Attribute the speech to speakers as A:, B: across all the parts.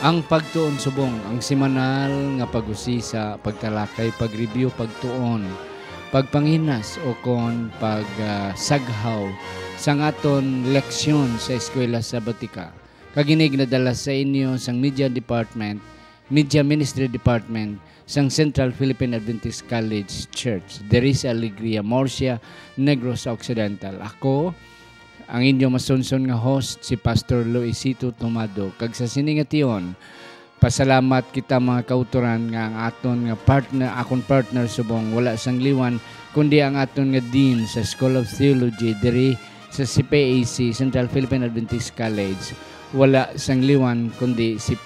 A: Ang pagtuon subong, ang semanal nga pag-usisa, pagtalakay, pag-review, pagtuon, pagpanginas o kon pagsaghaw sang aton leksyon sa eskwela sabatika. Kaginig na dala sa inyo sang Media Department, Media Ministry Department sang Central Philippine Adventist College Church. Derisa Alegria, Murcia, Negros Occidental. Ako, ang inyo masunson nga host, si Pastor Luisito Tomado. Kag sa siningation, pasalamat kita mga kauturan nga ang aton nga partner, akong partner subong wala sang liwan, kundi ang aton nga dean sa School of Theology diri sa CPAC, Central Philippine Adventist College. Wala sang liwan, kundi si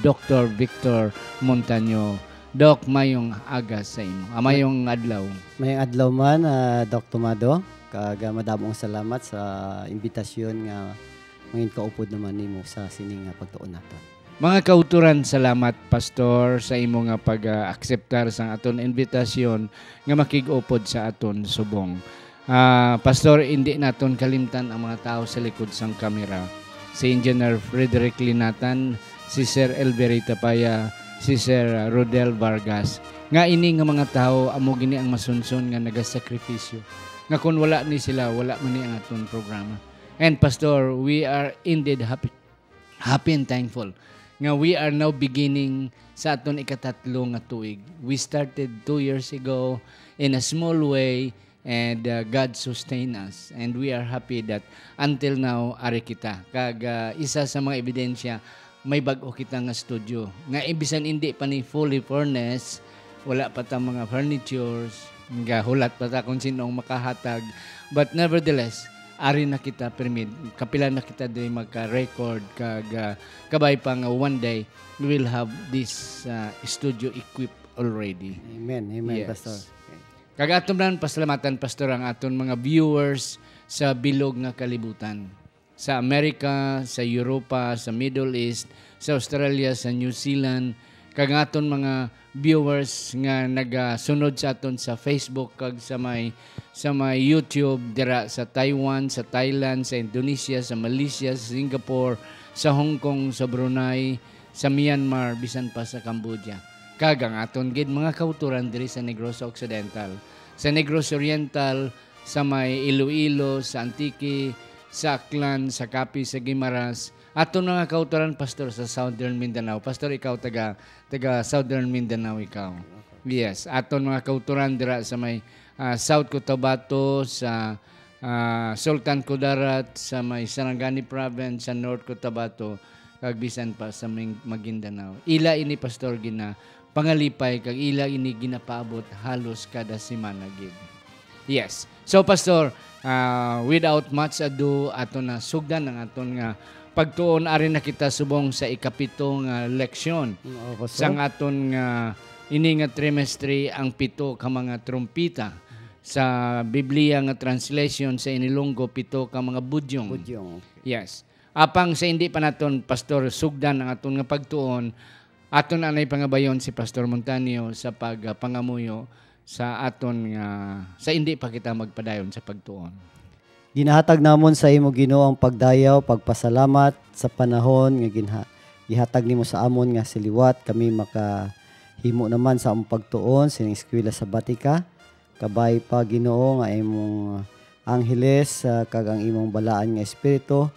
A: Dr. Victor Montaño. Doc, mayong aga sa imo. Mayong adlaw.
B: Mayong adlaw man, Doc Tomado. Kaga madamong salamat sa imbitasyon nga mangin kaupod naman nimo sa sining nga pagtuon naton.
A: Mga kauturan, salamat Pastor sa imo nga pag-akseptar sa aton invitasyon nga makig-upod sa aton subong. Pastor, hindi naton kalimtan ang mga tao sa likod sang kamera. Si Engineer Frederick Linatan, si Sir Elberita Paya, si Sir Rodel Vargas. Nga ini nga mga tao amo gini ang masunson nga nagasakripisyo. Nga kung wala ni sila, wala man ni ang aton programa. And Pastor, we are indeed happy and thankful. Nga we are now beginning sa aton ikatatlo nga tuig. We started 2 years ago in a small way and God sustained us. And we are happy that until now, ari kita. Kag isa sa mga ebidensya, may bago kita nga studio. Nga ibisan hindi pa ni fully furnished, wala pa ta mga furnitures, nga hulat pa ta kung sinong makahatag. But nevertheless, ari na kita permit. Kapila na kita di magka-record. Kabay pa nga one day, we will have this studio equipped already.
B: Amen. Amen,
A: Yes.
B: Pastor.
A: Kagatom lang, pasalamatan, Pastor, ang aton mga viewers sa bilog nga kalibutan. Sa Amerika, sa Europa, sa Middle East, sa Australia, sa New Zealand, kag aton mga viewers nga nagasunod sa aton sa Facebook kag sa may YouTube dira sa Taiwan, sa Thailand, sa Indonesia, sa Malaysia, sa Singapore, sa Hong Kong, sa Brunei, sa Myanmar, bisan pa sa Cambodia. Kag ang aton gid mga kauturan diri sa Negros Occidental, sa Negros Oriental, sa may Iloilo, sa Antique, sa Aklan, sa Capi, sa Guimaras. Aton mga kauturan, Pastor, sa Southern Mindanao. Pastor, ikaw taga Southern Mindanao ikaw. Yes, aton mga kauturan dira sa may South Cotabato, sa Sultan Kudarat, sa may Sarangani Province, sa North Cotabato, kag bisan pa sa Maguindanao. Ila ini, Pastor, gina pangalipay, kag ila ini ginapaabot halos kada semana gid. Yes. So, Pastor, without much ado, aton na sugdan ang aton nga pagtuon ari na kita subong sa ikapitong leksyon sang aton nga ini nga trimestre ang pito ka mga trumpita sa Biblia nga translation sa Inilonggo pito ka mga budyong. Yes. Apang sa hindi pa naton, Pastor, sugdan ang aton nga pagtuon, aton anay pangabayon si Pastor Montaño sa pagpangamuyo sa aton nga sa hindi pa kita magpadayon sa pagtuon.
B: Ginahatag namon sa imo Ginoo ang pagdayaw, pagpasalamat sa panahon nga gihatag nimo sa amon nga siliwat kami makahimo naman sa among pagtuon sa eskwela sabatika. Kabay pa Ginoo nga imong angheles kag ang imong balaan nga espiritu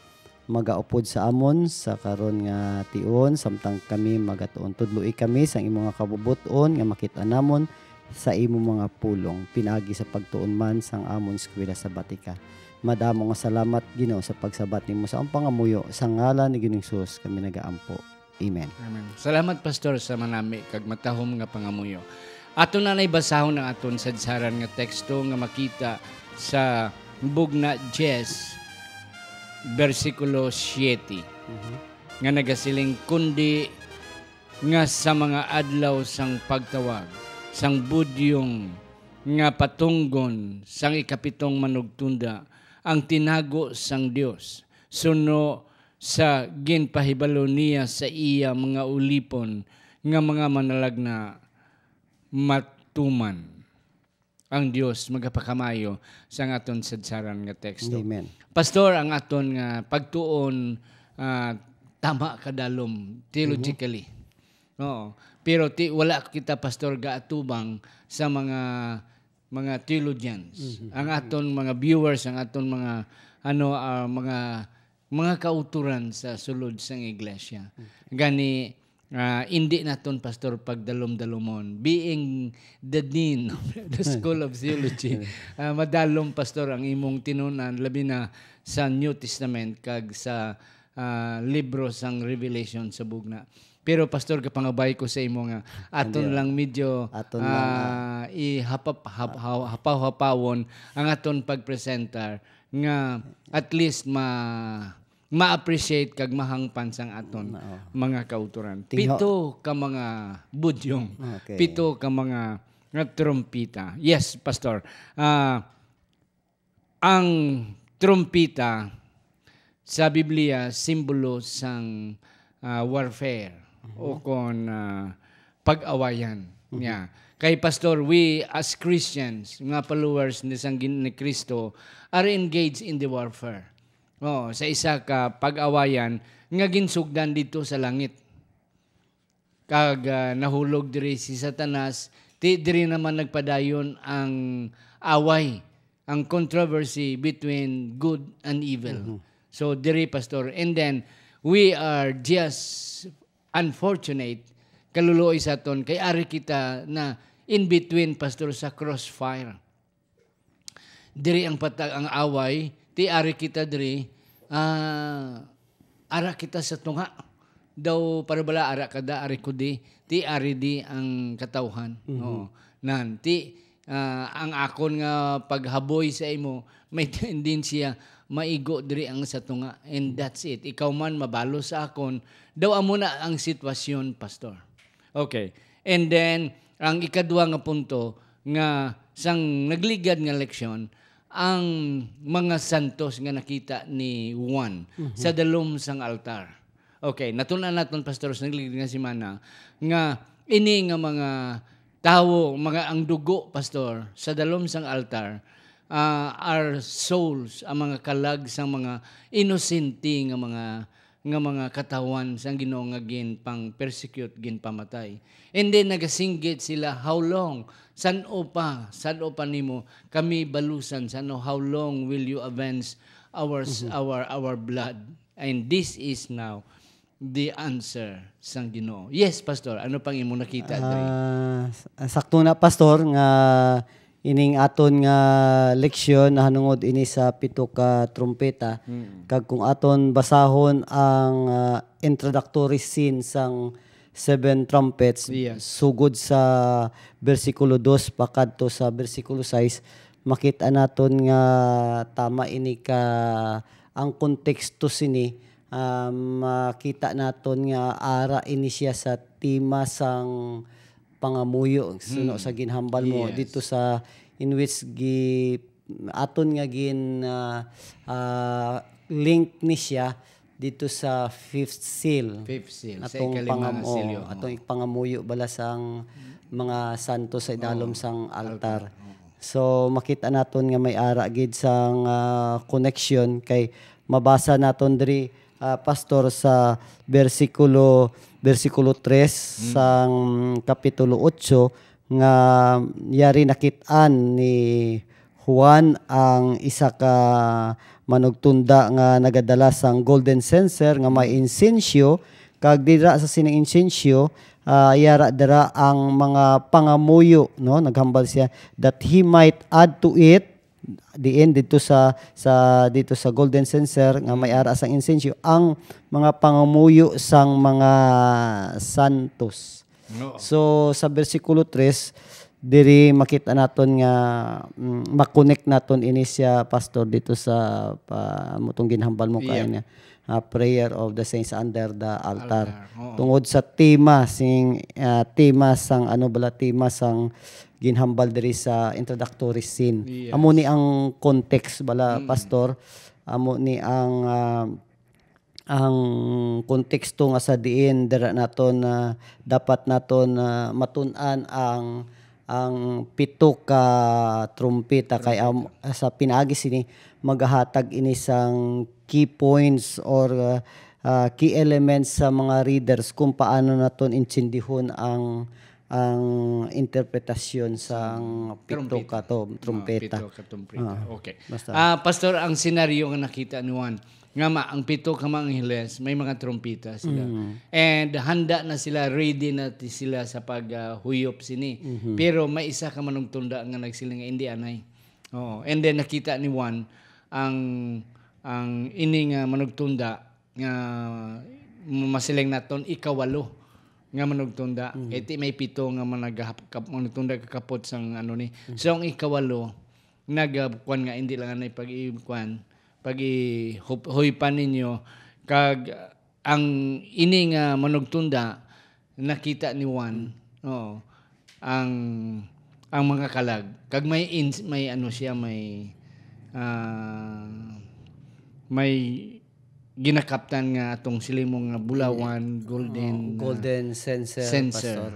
B: magaupod sa amon sa karon nga tion samtang kami magatuon. Tudloi kami sa imong nga kabubuton nga makita namon sa imong mga pulong pinagi sa pagtuon man sang amon eskwela sabatika. Madamo nga salamat Ginoo sa pagsabat nimo sa among pangamuyo sa ngalan ni Ginoong Hesus kami nagaampo. Amen.
A: Amen. Salamat, Pastor, sa manami kag matahom nga pangamuyo. Aton na basahon ang aton sadsaran nga teksto nga makita sa Bugna 10 versikulo 7 nga nagasiling kundi nga sa mga adlaw sang pagtawag sang budyong nga patunggon sang ikapitong manugtunda ang tinago sang Dios suno sa ginpahibalo niya sa iya mga ulipon nga mga manalagna matuman. Ang Dios magapakamayo sa aton sadsaran nga teksto.
B: Amen.
A: Pastor, ang aton nga pagtuon tama kadalom theologically. Oo. Pero wala kita pastor gaatubang sa mga theologians. Ang aton mga viewers, ang aton mga mga kauturan sa sulod sang iglesia. Gani hindi naton pastor pagdalom-dalomon. Being the dean of the School of Theology, madalom pastor ang imong tinunan labi na sa New Testament kag sa libro sang Revelation sa bugna. Pero pastor kapangabay ko sa imo nga aton lang medyo hapaw-hapawon ang aton pagpresentar nga at least ma-appreciate kag mahangpan sang aton mga kauturan. Pito ka mga budyong. Pito ka mga trumpita. Yes, pastor. Ang trumpita sa Biblia simbolo sang warfare o kon pag-awayan niya. Kay pastor, we as Christians, mga followers ni Kristo, are engaged in the warfare. Sa isa ka pag-awayan nga ginsugdan dito sa langit. Kag nahulog diri si Satanas, diri naman nagpadayon ang away, ang controversy between good and evil. So diri pastor, and then we are just unfortunate kaluluoy sa aton kay ari kita na in between pastor sa crossfire. Diri ang ang away, ti ari kita diri ara kita sa tunga. Daw parabala ara kada ari kudi, ti ari di ang katawhan. Nanti ang akon nga paghaboy sa imo may tendency maigo diri ang sa tunga, and that's it. Ikaw man mabalo sa akon, daw amo na ang sitwasyon pastor. Okay. And then ang ikadua nga punto nga sang nagligad nga leksyon, ang mga santos nga nakita ni Juan sa dalom sang altar. Okay, natunan naton pastor sa nagligad nga semana nga ini nga mga tawo, mga ang dugo pastor sa dalom sang altar, our souls, ang mga kalag sang mga inosente nga mga katawan sang Ginoo nga gin pang persecute, gin pamatay. And then nagasinggit sila, how long? San-o pa nimo kami balusan? How long will you avenge our blood? And this is now the answer sang Ginoo. Yes, pastor, ano pang imo nakita diri?
B: Sakto na pastor nga ining aton nga leksyon na hanungod ini sa pito ka trumpeta. Kag kung aton basahon ang introductory scene sang 7 trumpets, sugod sa versikulo 2 pakadto sa versikulo 6, makita naton nga tama ini ka ang konteksto sini. Makita naton nga ara ini siya sa tema sang pangamuyo suno sa ginhambal mo dito sa in which aton nga link ni siya dito sa fifth seal. Atong pangamuyo bala sang mga santo sa idalom sang altar. So makita naton nga may ara gid sang connection kay mabasa naton diri pastor sa versikulo 3 sang kapitulo 8 nga yari nakit-an ni Juan ang isa ka manugtunda nga nagadala sang golden censer nga may insensyo, kag dira sa sining insensyo yara dira ang mga pangamuyo, no, naghambal siya that he might add to it the end dito sa golden censer nga may ara sang insensyo ang mga pangamuyo sang mga santos. So sa bersikulo 3 diri makita naton nga makonect naton ini siya pastor dito sa mutong ginhambal mo kay niya prayer of the saints under the altar. Tungod sa tema sang tema sang ginhambal diri sa introductory scene. Amo ni ang context bala pastor, amo ni ang konteksto nga sa diin dira naton dapat naton matun-an ang pito ka trumpeta kay sa pinaagi sini maghatag ini sang key points or key elements sa mga readers kung paano naton intindihon ang interpretasyon sa pito ka to, trumpeta.
A: Pito ka trumpeta. Okay.
B: Basta.
A: Pastor, ang senaryo nga nakita ni Juan, nga ang pito ka mga angeles, may mga trumpeta sila. And handa na sila, ready na sila sa paghuyop sini. Pero may isa ka manugtunda nga nagsiling nga hindi anay. Oo. And then nakita ni Juan ang ini nga manugtunda nga masiling naton ikawalo nga manugtunda. Iti may pito nga manugtunda kakapot sang ano ni. So ang ikawalo nagkuan nga hindi lang anay pag-huypan ninyo kag ang ini nga manugtunda nakita ni Juan ang mga kalag kag may ano siya may ginakaptan nga atong silimong nga bulawan
B: golden censer. Pastor.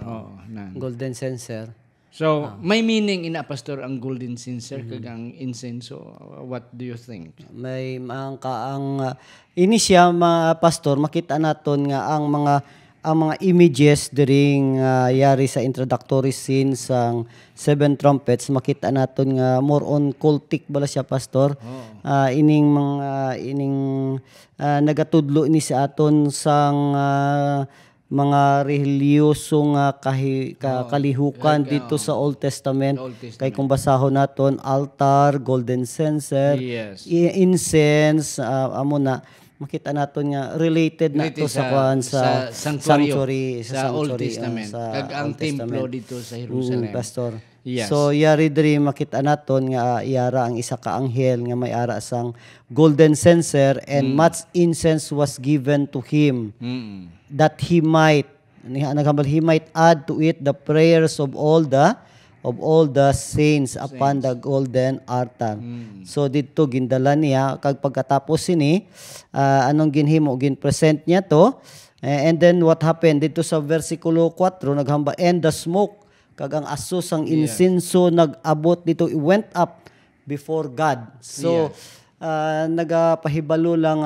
B: Golden censer.
A: So, may meaning ina pastor ang golden censer kag ang incenso. What do you think?
B: May ini siya mga pastor makita naton nga ang mga images during yari sa introductory scene sang Seven Trumpets, makita naton nga more on cultic bala siya pastor. Ining nagatudlo ni sa aton sang mga relihiyosong kalihukan dito sa Old Testament. Kay kung basahon naton, altar, golden censer, incense, amo na makita naton nga related na to sa sanctuary
A: sa Old Testament kag ang templo dito sa Jerusalem.
B: Pastor.
A: Yes.
B: So yari diri makita naton nga iyara ang isa ka anghel nga may ara sang golden censer and much incense was given to him that he might add to it the prayers of all the saints upon the golden altar. So dito gindala niya kag pagkatapos sini anong ginhimo present niya to and then what happened dito sa versikulo 4 naghamba and the smoke kag ang asos ang insenso nag-abot dito it went up before God. So nagapahibalo lang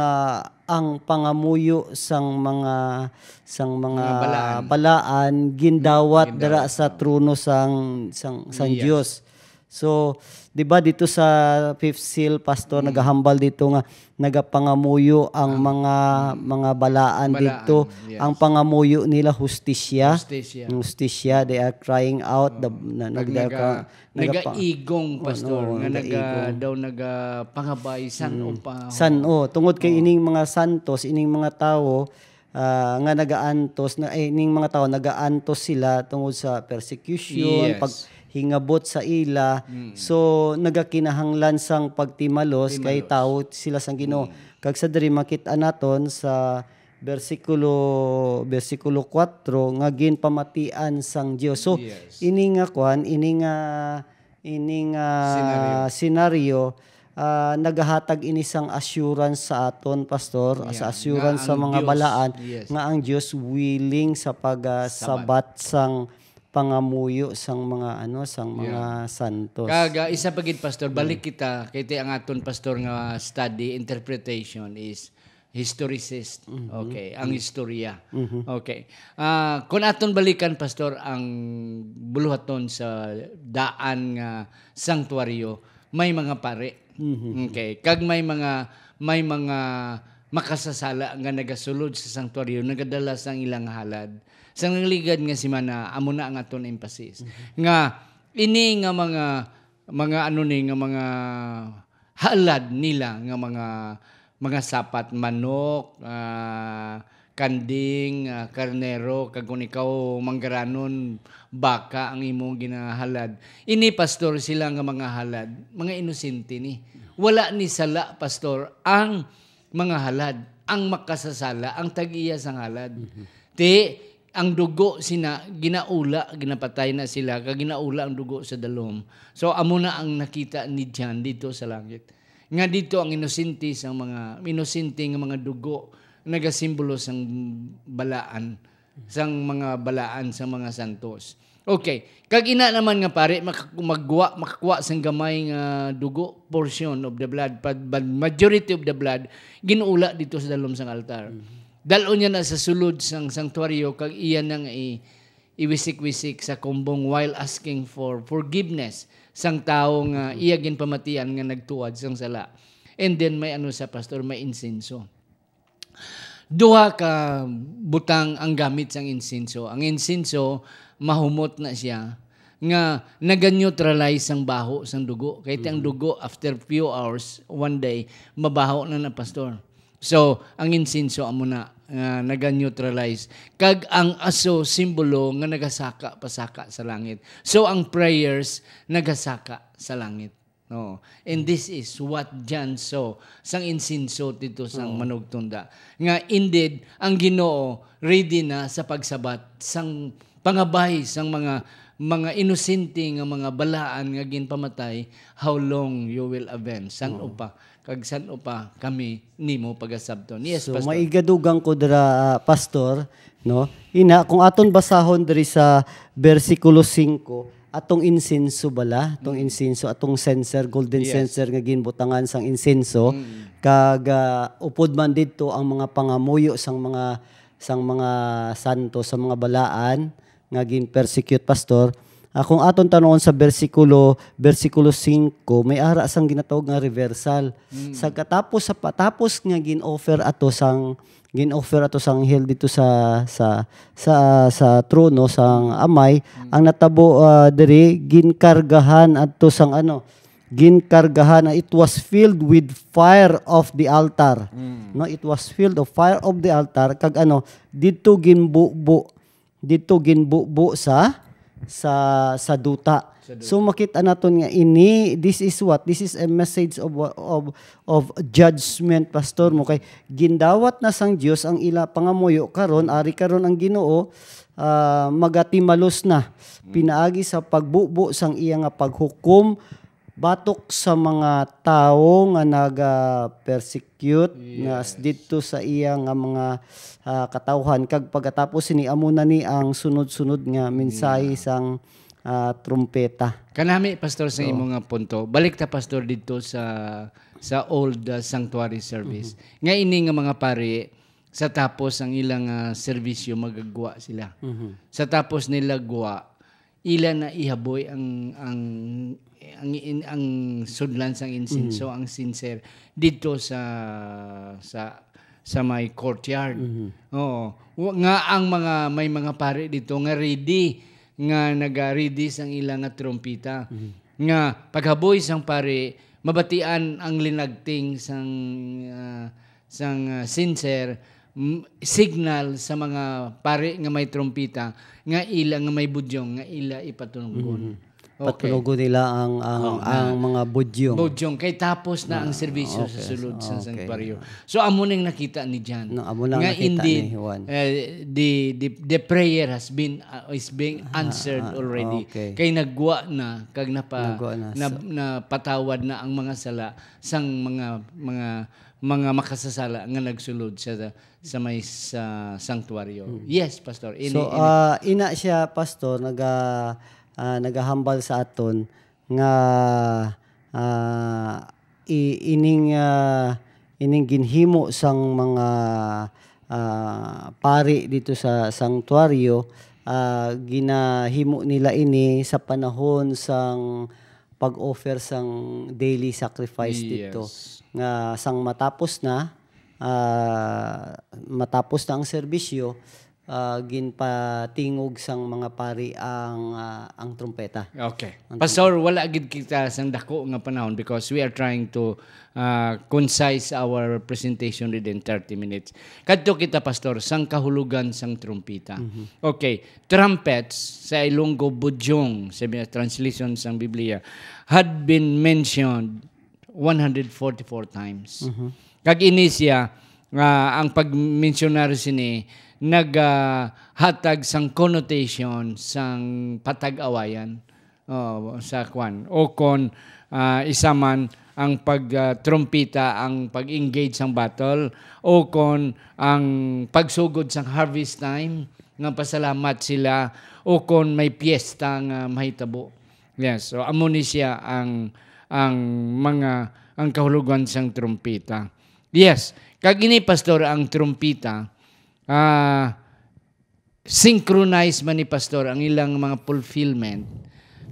B: ang pangamuyo sang mga balaan gindawat dara sa trono sang Dios. So, 'di ba dito sa fifth seal pastor nagahambal dito nga nagapangamuyo ang mga balaan dito. Ang pangamuyo nila hustisya. They are crying out
A: nagaigong pastor nga nagapangabay san-o pa.
B: San-o tungod kay ining mga santos, ining mga tawo nga nagaantos na ining mga tawo nagaantos sila tungod sa persecution, paghingabot sa ila. So nagakinahanglan sang pagtimalos kay tawo sila sang Ginoo. Kag sa diri makita naton sa versikulo 4 nga ginpamatian sang Dios. So ini nga senaryo nagahatag ini sang assurance sa aton pastor, sa assurance sa mga balaan nga ang Dios willing sa pagsabat sang pangamuyo sang mga mga santos.
A: Kaga isa pagid pastor balik kita kay ang aton pastor nga study interpretation is historicist. Okay, ang istorya. Okay. Kung aton balikan pastor ang buluhaton sa daan nga sanctuaryo, may mga pare. Okay. Kag may mga makasasala nga nagasulod sa sanctuaryo, nagadala sang ilang halad. Sang nangligad nga si mana amo na ang aton emphasis. Nga ini nga mga halad nila nga mga sapat manok, kanding, karnero, kag kung ikaw manggaranon, baka ang imong ginahalad. Ini pastor sila nga mga halad, mga inosente ni. Wala ni sala pastor ang mga halad, ang makasasala, ang tag-iya sang halad. Ang dugo sina ginaula, ginapatay na sila, kag ginaula ang dugo sa dalom. So amo na ang nakita ni John dito sa langit. Nga dito ang inosente nga mga dugo nagasimbolo sang balaan, sang mga balaan sa mga santos. Okay, kag ina naman nga pare makakuha sang gamay nga dugo, portion of the blood, majority of the blood ginuula dito sa dalom sang altar. Dalo niya na sa sulod sang sanctuaryo kag iya nang iwisik-wisik sa kumbong while asking for forgiveness sang tao nga iya ginpamatian nga nagtuad sang sala. And then may ano sa pastor, may insenso. Duha ka butang ang gamit sang insenso. Ang insenso mahumot na siya nga naga-neutralize ang baho sang dugo. Kaya ang dugo after few hours, one day, mabaho na pastor. So, ang insenso amo na naga-neutralize. Kag ang aso, simbolo nga nagasaka-pasaka sa langit. So, ang prayers, nagasaka sa langit. No. And this is what John saw sang insenso dito sang manugtunda. Nga indeed, ang Ginoo ready na sa pagsabat sang pangabay sang mga inosente nga mga balaan nga ginpamatay, how long you will avenge. San upa kag san upa kami nimo pagasabton. Yes,
B: So
A: pastor.
B: maigadugang ko dira pastor, no? Ina kung aton basahon diri sa bersikulo 5, atong insenso bala, atong insenso, atong censer, golden censer nga ginbutangan sang insenso, kag upod man didto ang mga pangamuyo sang mga santo sa mga balaan nga gin-persecute pastor. Kung aton tanong sa bersikulo 5, may ara sang ginatawag nga reversal. Sa patapos nga gin-offer ato sang anghel dito sa trono sang amay, ang natabo diri ginkargahan adto sang it was filled with fire of the altar. No, it was filled of fire of the altar kag dito ginbubo sa duta. So makita naton nga this is a message of judgment pastor mo kay gindawat na sang Dios ang ila pangamuyo karon ang Ginoo magatimalos na pinaagi sa pagbubo sang iya nga paghukom batok sa mga tao nga naga-persecute nga dito sa iya nga mga katawhan kag pagkatapos ni amo na ni ang sunod-sunod nga mensahe sang trumpeta.
A: Kanami pastor sa imong nga punto. Balik ta pastor dito sa old sanctuary service. Nga ini nga mga pari sa tapos ang ilang serbisyo magagwa sila. Sa tapos nila gwa ila na ihaboy ang sudlan sang insenso, ang censer dito sa may courtyard. Oo. Nga ang may mga pare dito nga ready nga naga-ready sang ilang nga trompeta. Nga paghaboy sang pare mabatian ang linagting sang censer, signal sa mga pare nga may trompeta nga ila nga may budyong nga ila ipatunugon.
B: Patunugon nila ang mga budyong.
A: Budyong kay tapos na ang serbisyo sa sulod sa sanctuaryo. So amo nang nakita ni John.
B: Amo nang
A: nga
B: nakita
A: indeed,
B: ni Juan.
A: The prayer is being answered already. Kay nagwa na kag napatawad na ang mga sala sang mga makasasala nga nagsulod sa may sanctuaryo. Yes, pastor.
B: Ina siya pastor nagahambal sa aton nga ining ginhimo sang mga pari dito sa sanctuaryo, ginahimo nila ini sa panahon sang pag-offer sang daily sacrifice dito. Nga sang matapos na ang serbisyo, ginpatingog sang mga pari ang trumpeta.
A: Okay. Pastor, wala gid kita sang dako nga panahon because we are trying to concise our presentation within 30 minutes. Kadto kita pastor sang kahulugan sang trumpeta. Okay, trumpets sa Ilonggo budyong sa translation sang Biblia had been mentioned 144 times. Kag ini siya ang pag-mentionar sini naghatag sang connotation sang patag-awayan sa kwan o kon isa man ang pag-trumpita ang pag-engage sang battle o kon ang pagsugod sang harvest time nga pasalamat sila o kon may piyesta nga mahitabo. Yes, so amo ni siya ang kahulugan sang trumpita. Yes, kag ini pastor ang trumpita synchronize man ni pastor ang ilang mga fulfillment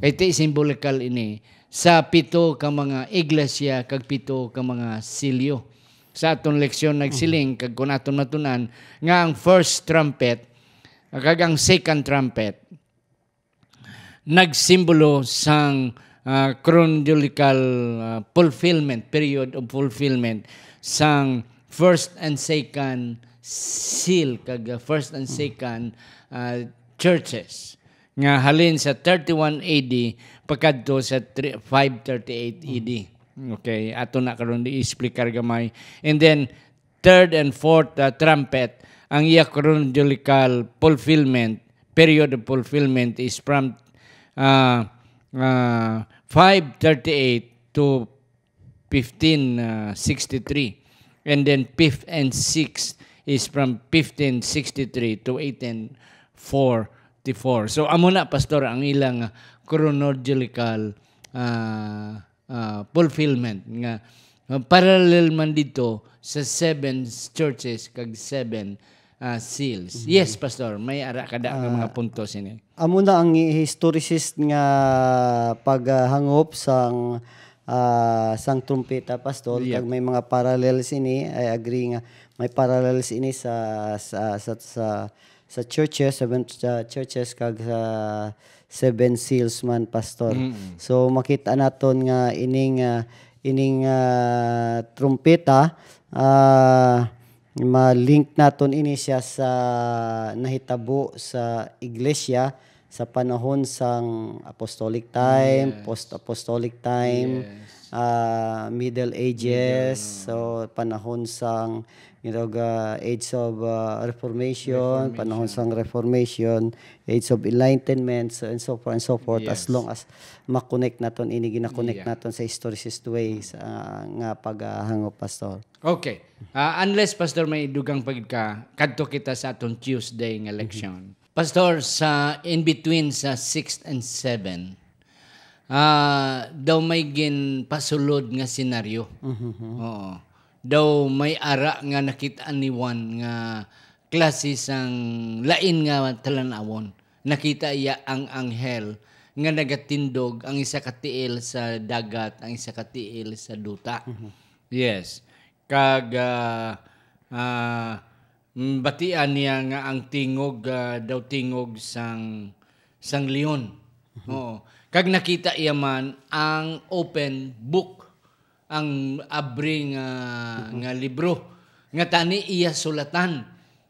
A: kay ti symbolical ini sa 7 ka mga iglesia kag 7 ka mga silyo. Sa aton leksyon nagsiling kag kun aton matunan nga ang first trumpet kag ang second trumpet nagsimbolo sang chronological fulfillment, period of fulfillment sang first and second seal kag first and second churches nga halin sa 31 AD pagkadto sa 538 AD. Okay, ato na karon i-explicar gamay. And then third and fourth trumpet, ang iya chronological fulfillment, period of fulfillment is from 538 to 1563. And then fifth and sixth is from 1563 to 1844. So amo na pastor ang ilang chronological fulfillment nga parallel man dito sa 7 churches kag 7 seals. Yes pastor, may ara kada nga mga puntos ini.
B: Amo na ang historicist nga paghangop sang sang trumpeta pastor kag may mga parallels ini. I agree nga may parallels ini sa churches, 7 churches kag 7 seals man pastor. So makita naton nga ining trumpeta ma-link naton ini siya sa nahitabo sa iglesia sa panahon sang apostolic time, post-apostolic time, Middle Ages, so panahon sang age of Reformation, panahon sang Reformation, age of Enlightenment, so and so forth and so forth. As long as makonect naton ini gina-connect naton sa historicist ways nga paghangop pastor.
A: Okay. Unless pastor may dugang pagka kadto kita sa aton Tuesday nga leksyon. Pastor, sa in between sa 6th and 7, daw may pasulod nga senaryo. Oo. Daw may ara nga nakita ni Juan nga klase sang lain nga talanawon. Nakita iya ang anghel nga nagatindog ang isa ka tiil sa dagat, ang isa ka tiil sa duta. Yes. Kag batian niya nga ang tingog daw tingog sang leon. Oo. Kag nakita iya man ang open book, ang abri nga libro nga tani iya sulatan.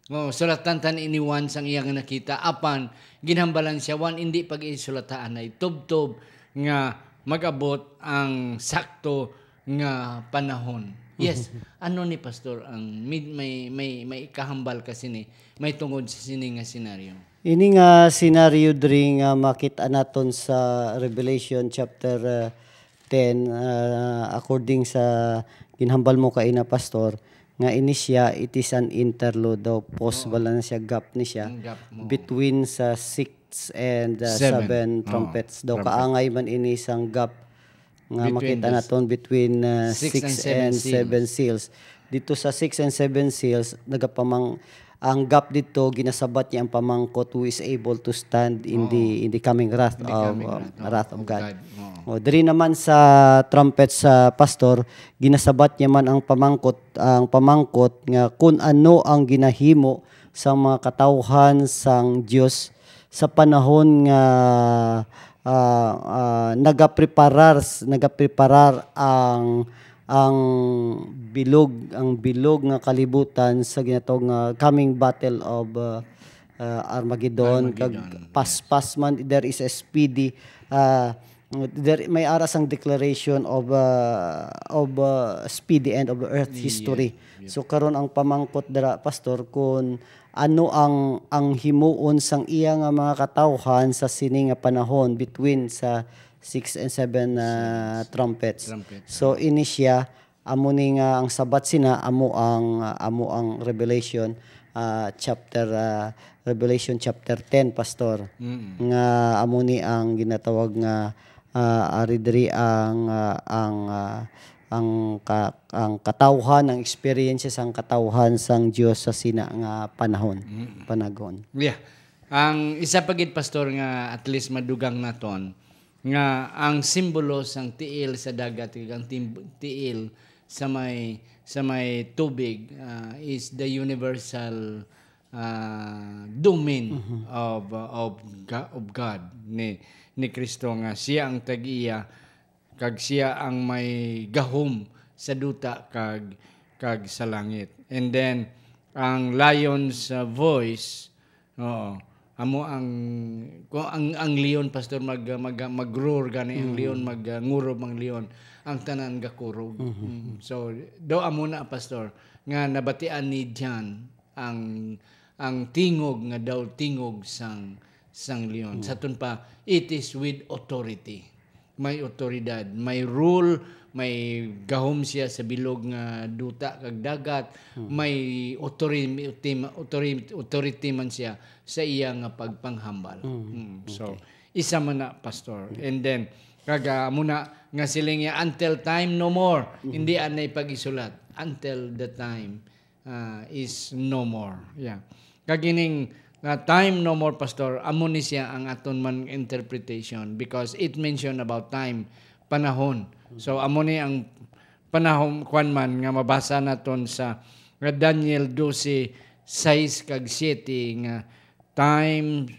A: Sulatan tani ni Juan sang iya nga nakita apan ginhambalan siya Juan hindi pag-isulataan ay tubtob nga magabot ang sakto nga panahon. Yes, ano ni pastor ang may kahambal kasi ni may tungod sa sini nga senaryo.
B: Ini nga senaryo diri nga makita naton sa Revelation chapter 10 according sa ginhambal mo kay na pastor nga ini siya it is an interlude daw possible na siya gap ni siya between sa 6 and 7 trumpets daw kaangay man ini sang gap nga makita naton between 6 and 7 seals. Dito sa 6 and 7 seals ang gap dito ginasabat niya ang pamangkot who is able to stand in the coming wrath of God. Diri naman sa trumpet sa pastor ginasabat niya man ang pamangkot nga kun ano ang ginahimo sa mga katawhan sang Dios sa panahon nga nagapreparar ang bilog nga kalibutan sa ginatawag nga coming battle of Armageddon. Kag pas man there is a speedy there may aras ang declaration of speedy end of the earth history. So karon ang pamangkot dira pastor kun ano ang himuon sang iya nga mga katawhan sa sini nga panahon between sa 6 and 7 trumpets. So ini siya amo ni nga ang sabat sina amo ang Revelation chapter 10 pastor. Nga amo ni ang ginatawag nga ari diri ang ang katawhan, ang experience sang katawhan sang Dios sa sina nga panahon.
A: Yeah. Ang isa pagit pastor nga at least madugang naton nga ang simbolo sang tiil sa dagat ug ang tiil sa may tubig is the universal domain of God ni Kristo nga siya ang tag-iya kag siya ang may gahom sa duta kag sa langit. And then ang lion's voice, amo ang leon pastor mag-roar gani ang leon ngurob ang leon ang tanan gakurog. So do amo na pastor nga nabatian ni John ang tingog nga daw tingog sang leon. Saton pa it is with authority. May otoridad, may rule, may gahom siya sa bilog nga duta kag dagat, may authority man siya sa iya nga pagpanghambal. So isa man na pastor. And then kaga muna nga siling ya until time no more. Hindi anay pag-isulat. Until the time is no more. Yeah. Kagining time no more pastor, amo ni siya ang aton man interpretation because it mention about time, panahon. So amo ni ang panahon kwan man nga mabasa naton sa Daniel 12:6 kag 7 nga times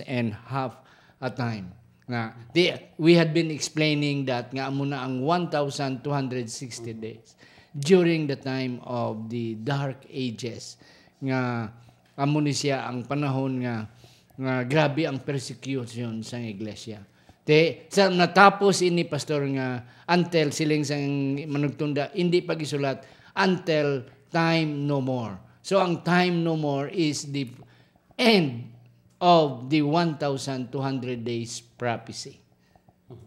A: and half a time. We had been explaining that nga amo na ang 1,260 days during the time of the dark ages nga amo ni siya ang panahon nga grabe ang persecution sa iglesia. Sa natapos ini pastor nga until siling sang manugtunda hindi pag-isulat until time no more. So ang time no more is the end of the 1,200 days prophecy.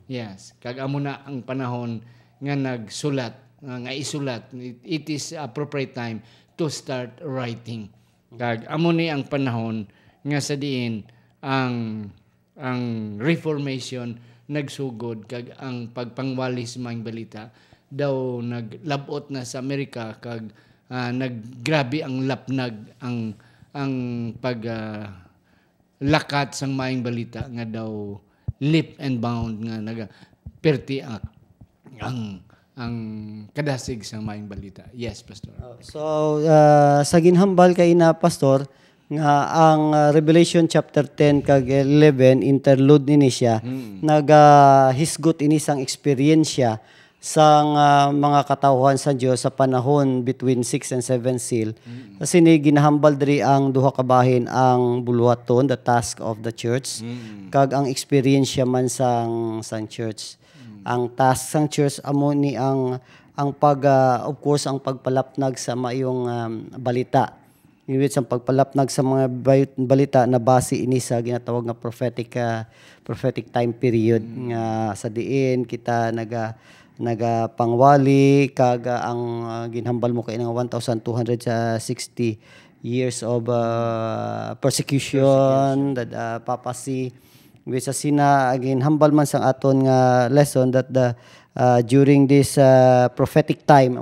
A: Yes, kag amo na ang panahon nga nagsulat, nga isulat. It is appropriate time to start writing. Kag amo ni ang panahon nga sa diin ang reformation nagsugod kag ang pagpangwalis maing balita daw naglabot na sa Amerika kag naggrabe ang lapnag ang pag lakat sang maing balita nga daw leap and bound nga perti ang kadasig sa maing balita. Yes, pastor.
B: So sa ginhambal kay na pastor nga ang Revelation chapter 10 kag 11 interlude ni siya nagahisgot ini sang eksperyensya sang mga katawhan sa Dios sa panahon between 6 and 7 seal. Kasi ni ginahambal diri ang duha ka bahin ang buluhaton, the task of the church kag ang eksperyensya man sang church. Ang task sang church amo ni ang of course ang pagpalapnag sa mayong balita. Iwit sa pagpalapnag sa mga balita na base ini sa ginatawag nga prophetic time period nga sa diin kita nagapangwali kag ang ginhambal mo kay nga 1,260 years of persecution that papacy. With sa sina again humble man sang aton nga lesson that during this prophetic time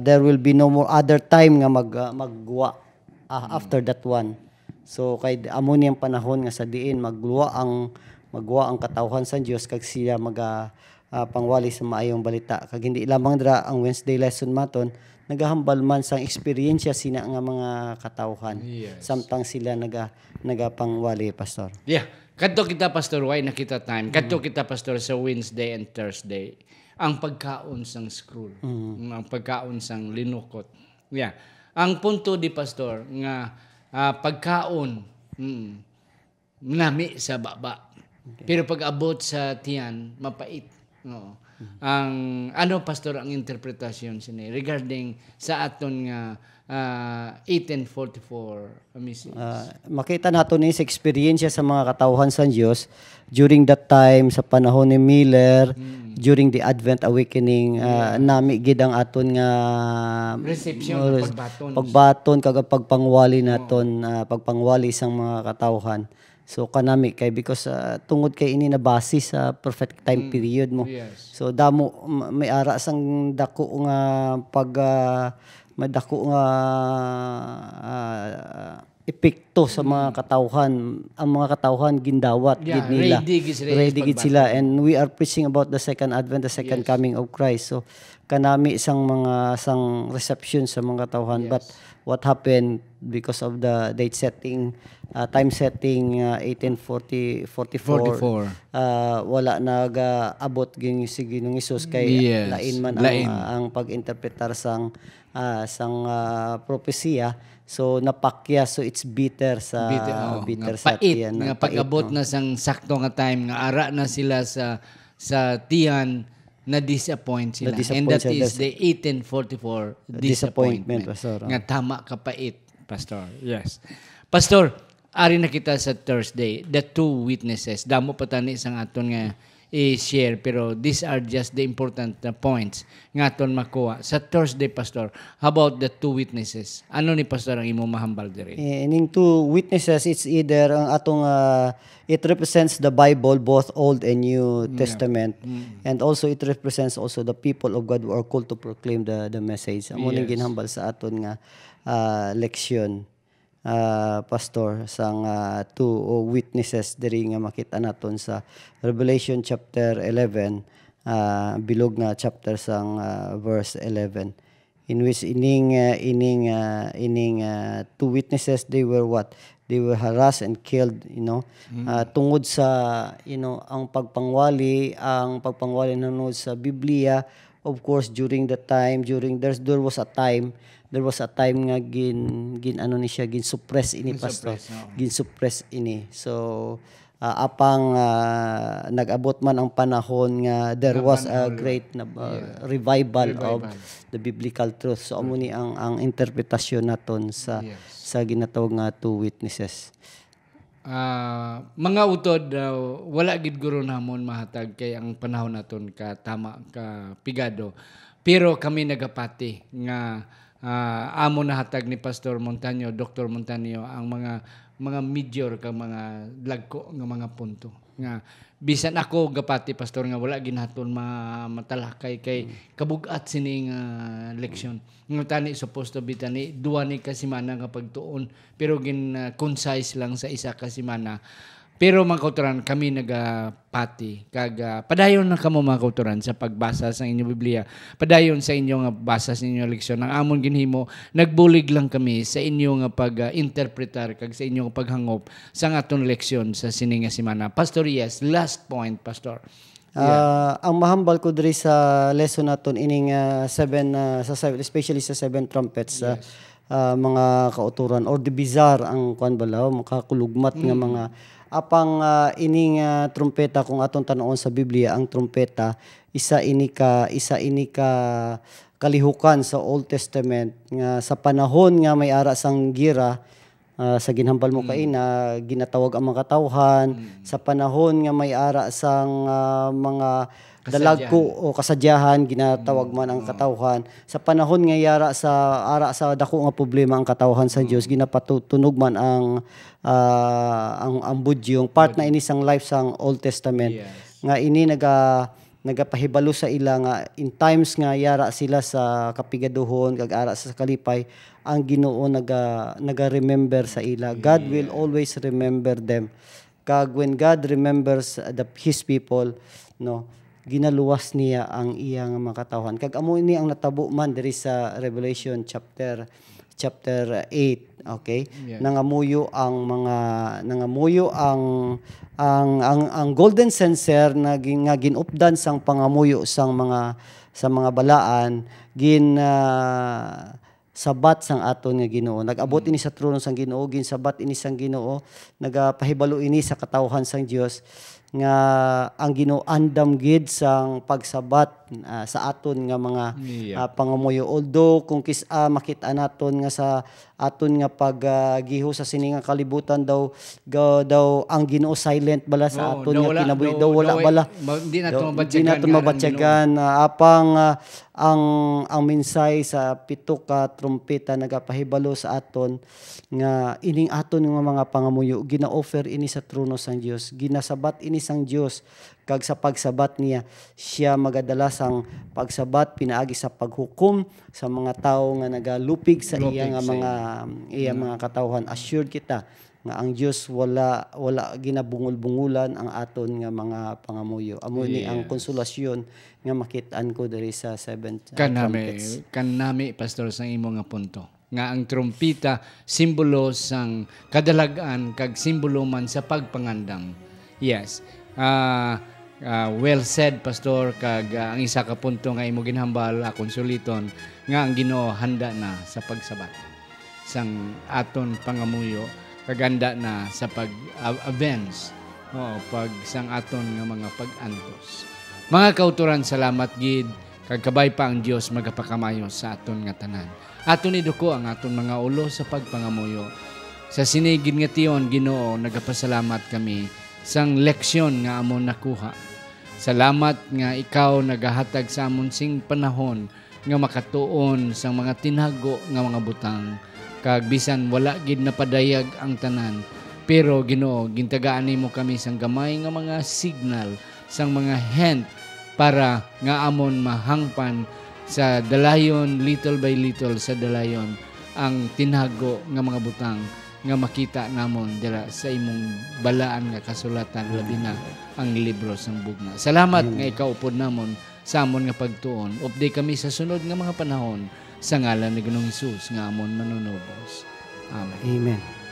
B: there will be no more other time nga magguwa after that one. So kay amo niyang panahon nga sa diin magguwa ang katawhan sa Dios kag siya pangwali sa maayong balita. Kag hindi lamang dira ang Wednesday lesson maton nagahambal man sang experience sina nga mga katawhan. Yes. Samtang sila nagapangwali pastor.
A: Yeah. Kadto kita pastor why nakita time. Kadto kita pastor sa Wednesday and Thursday. Ang pagkaon sang scroll. Ang pagkaon sang linukot. Yeah. Ang punto di pastor nga pagkaon nami sa baba. Okay. Pero pag abot sa tiyan mapait. No. Ang pastor ang interpretasyon sini regarding sa aton nga 1844
B: makita nato ni sa experience sa mga katawhan sa Dios during that time sa panahon ni Miller during the Advent Awakening nami gid ang aton nga
A: reception
B: pagbaton kag pagpangwali naton pagpangwali sang mga katawhan So kanami kay because tungod kay ini nabase sa perfect time period mo.
A: Yes.
B: So damo may ara sang dako nga pag madako nga epekto sa mga katawhan. Ang mga katawhan gindawat gid nila. Ready gid sila, and we are preaching about the second advent, the second coming of Christ. So kanami sang reception sa mga katawhan, but what happened because of the date setting, time setting, 1844, wala nag-abot gini si Ginoong Hesus kay lain man ang pag-interpretar sang propesya. So napakya, so it's bitter sa
A: sa tiyan. Nga pag-abot na sang sakto nga time nga ara na sila sa tiyan, na-disappoint sila. And that is the 1844 disappointment.
B: Pastor.
A: Nga tama kapait, Pastor. Yes. Pastor, ari na kita sa Thursday, the two witnesses. Damo pa tani sang aton nga i-share, pero these are just the important points nga aton makuha. Sa Thursday, Pastor, how about the two witnesses? Ano ni Pastor ang imo mahambal diri?
B: Ining two witnesses, it's either ang atong it represents the Bible, both Old and New Testament, and also it represents also the people of God who are called to proclaim the message. Amo ning ginhambal sa aton nga leksyon, Pastor, sang two witnesses diri nga makita naton sa Revelation chapter 11, bilog nga chapter sang verse 11, in which ining two witnesses, they were what? They were harassed and killed, tungod sa, ang pagpangwali nanood sa Biblia. Of course, during the time, there was a time nga gin suppress ini, Pastor. Gin suppress ini. So apang nag-abot man ang panahon nga there was a great revival of the biblical truth. So amo ni ang interpretasyon naton sa ginatawag nga two witnesses.
A: Mga utod, wala gid guro namon mahatag kay ang panahon naton ka tama ka pigado. Pero kami nagapati nga amo nahatag ni Pastor Montaño, Dr. Montaño, ang mga major ka mga lagko nga mga punto nga bisan ako gapati, Pastor, nga wala ginaton matalakay kay kabugat sining leksyon nga tani supposed to be tani duwa ni kasimana nga pagtuon, pero concise lang sa isa ka semana. Pero mga kauturan, kami nagapati kag padayon na kamo mga kauturan sa pagbasa sa inyong Biblia, padayon sa inyong basa sa inyong leksyon. Ang amon ginhimo, nagbulig lang kami sa inyong pag-interpretar kag sa inyong paghangop sa aton leksyon sa sining nga semana. Pastor, yes, last point, Pastor.
B: Ang mahambal ko diri sa lesson naton ining especially sa seven trumpets, mga kauturan or the bizarre ang kuan balaw, makakulugmat nga mga apang ining trumpeta. Kung atong tan-awon sa Biblia, ang trumpeta isa ini ka kalihukan sa Old Testament nga sa panahon nga may ara sang gira, sa ginhambal mo kay na ginatawag ang mga katawhan, sa panahon nga may ara sang mga dalagko o kasadyahan, ginatawag man ang katawhan. Sa panahon nga ara sa dako nga problema ang katawhan sa Dios, ginapatutunog man ang budyong part na ini sang life sang Old Testament. Nga ini nagapahibalo sa ila nga in times nga yara sila sa kapigaduhon kag ara sa kalipay, ang Ginoo naga-remember sa ila. God will always remember them. Kag when God remembers his people, ginaluwas niya ang iyang mga katawhan. Kag amo ini ang natabo man diri sa Revelation chapter 8, okay? Nangamuyo ang golden censer na ginupdan sang pangamuyo sa mga balaan, sabat sang aton nga Ginoo. Nag-abot ini sa trono sang Ginoo, ginsabat ini sang Ginoo, nagapahibalo ini sa katawhan sang Dios nga ang Ginoo andam gid sang pagsabat sa aton nga mga
A: Yeah.
B: pangamuyo. Although kung makita naton nga sa aton nga paggiho sa sini nga kalibutan daw ang Ginoo silent bala sa
A: Oo,
B: aton
A: daw
B: nga
A: wala-
B: kinabuhi.
A: daw-
B: Daw wala
A: daw-
B: bala.
A: Hindi nato
B: Di
A: mabatyagan
B: nato
A: nga ang
B: mabatyagan apang ang minsay sa pito ka trumpeta nagapahibalo sa aton nga ining aton nga mga pangamuyo gina-offer ini sa trono sang Dios, ginasabat ini sang Dios, kag sa pagsabat niya siya magadala sang pagsabat pinaagi sa paghukom sa mga tawo nga nagalupig sa iya nga mga katawhan. Assured kita nga ang Dios wala ginabungol-bungulan ang aton nga mga pangamuyo. Amo ni ang konsolasyon nga makitaan ko diri sa seventh trumpets.
A: Kanami pastor sa imo nga punto nga ang trumpita simbolo sang kadalagan kag simbolo man sa pagpangandam. Yes. Well said pastor kag ang isa ka punto nga imo ginhambal akong suliton nga ang Ginoo handa na sa pagsabat sang aton pangamuyo kag handa na sa pag-avenge pag sang aton nga mga pag-antos. Mga kauturan, salamat gid kag kabay pa ang Dios magapakamayo sa aton nga tanan. Aton iduko ang aton mga ulo sa pagpangamuyo. Sa sinigid nga tiyon, Ginoo, nagapasalamat kami sang leksyon nga amon nakuha. Salamat nga ikaw nagahatag sa amon sing panahon nga makatuon sang mga tinago nga mga butang. Kag bisan wala gid napadayag ang tanan, pero Ginoo, gintagaan nimo kami sang gamay nga mga signal, sang mga hint para nga amon mahangpan sa dalayon, little by little sa dalayon, ang tinago nga mga butang nga makita namon dira sa imong balaan nga kasulatan, labi na ang libro sang bugna. Salamat nga ikaw upod namon sa amon nga pagtuon. Update kami sa sunod nga mga panahon sa ngalan ni Ginoong Hesus nga amon manunubos. Amen.
B: Amen.